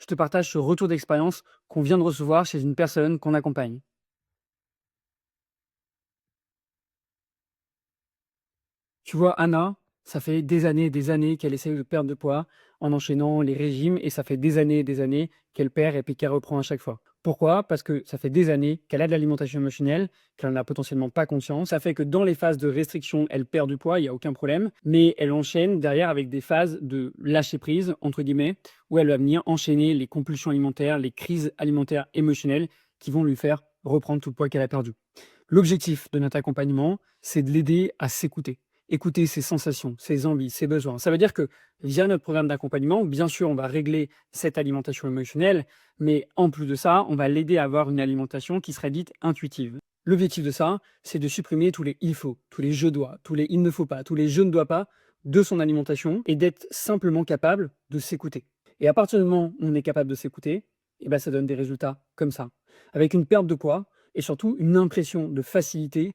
te partage ce retour d'expérience qu'on vient de recevoir chez une personne qu'on accompagne. Tu vois, Anna, ça fait des années qu'elle essaie de perdre de poids en enchaînant les régimes et ça fait des années qu'elle perd et puis qu'elle reprend à chaque fois. Pourquoi? Parce que ça fait des années qu'elle a de l'alimentation émotionnelle, qu'elle n'a potentiellement pas conscience. Ça fait que dans les phases de restriction, elle perd du poids, il n'y a aucun problème, mais elle enchaîne derrière avec des phases de lâcher prise, entre guillemets, où elle va venir enchaîner les compulsions alimentaires, les crises alimentaires émotionnelles qui vont lui faire reprendre tout le poids qu'elle a perdu. L'objectif de notre accompagnement, c'est de l'aider à s'écouter. Écouter ses sensations, ses envies, ses besoins. Ça veut dire que via notre programme d'accompagnement, bien sûr, on va régler cette alimentation émotionnelle, mais en plus de ça, on va l'aider à avoir une alimentation qui serait dite intuitive. L'objectif de ça, c'est de supprimer tous les il faut, tous les je dois, tous les il ne faut pas, tous les je ne dois pas de son alimentation et d'être simplement capable de s'écouter. Et à partir du moment où on est capable de s'écouter, eh ben, ça donne des résultats comme ça. Avec une perte de poids, et surtout une impression de facilité,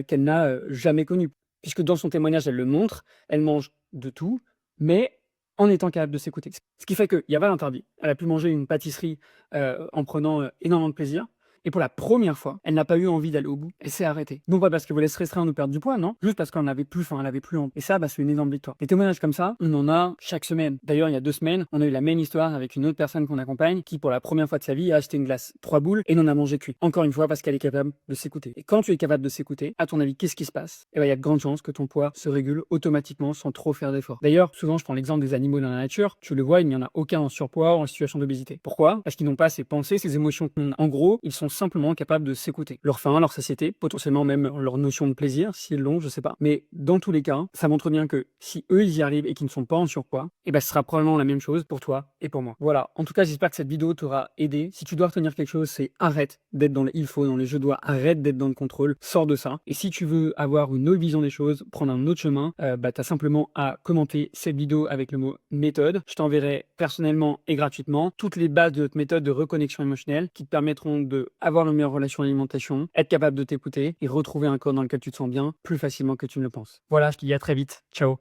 qu'elle n'a, jamais connue. Puisque dans son témoignage, elle le montre, elle mange de tout, mais en étant capable de s'écouter. Ce qui fait qu'il y a pas d'interdit. Elle a pu manger une pâtisserie, en prenant, énormément de plaisir et pour la première fois, elle n'a pas eu envie d'aller au bout. Elle s'est arrêtée. Non pas parce qu'elle voulait se restreindre ou perdre du poids, non, juste parce qu'elle n'avait plus faim, elle avait plus envie et ça, bah, c'est une énorme victoire. Des témoignages comme ça, on en a chaque semaine. D'ailleurs, il y a 2 semaines, on a eu la même histoire avec une autre personne qu'on accompagne qui, pour la première fois de sa vie, a acheté une glace 3 boules et n'en a mangé qu'une. Encore une fois, parce qu'elle est capable de s'écouter. Et quand tu es capable de s'écouter, à ton avis, qu'est-ce qui se passe? Eh ben, il y a de grandes chances que ton poids se régule automatiquement sans trop faire d'efforts. D'ailleurs, souvent, je prends l'exemple des animaux dans la nature. Tu le vois, il n'y en a aucun en surpoids ou en situation d'obésité. Pourquoi? Parce qu'ils n'ont pas ces pensées, ces émotions qu'on a. En gros, ils sont simplement capables de s'écouter. Leur faim, leur satiété, potentiellement même leur notion de plaisir, s'ils l'ont, je sais pas. Mais dans tous les cas, ça montre bien que si eux, ils y arrivent et qu'ils ne sont pas en surpoids, eh ben, ce sera probablement la même chose pour toi et pour moi. Voilà. En tout cas, j'espère que cette vidéo t'aura aidé. Si tu dois retenir quelque chose, c'est arrête d'être dans le il faut, dans les je dois, arrête d'être dans le contrôle, sors de ça. Et si tu veux avoir une autre vision des choses, prendre un autre chemin, bah, t'as simplement à commenter cette vidéo avec le mot méthode. Je t'enverrai personnellement et gratuitement toutes les bases de notre méthode de reconnexion émotionnelle qui te permettront de avoir une meilleure relation à l'alimentation, être capable de t'écouter et retrouver un corps dans lequel tu te sens bien plus facilement que tu ne le penses. Voilà, je te dis à très vite. Ciao.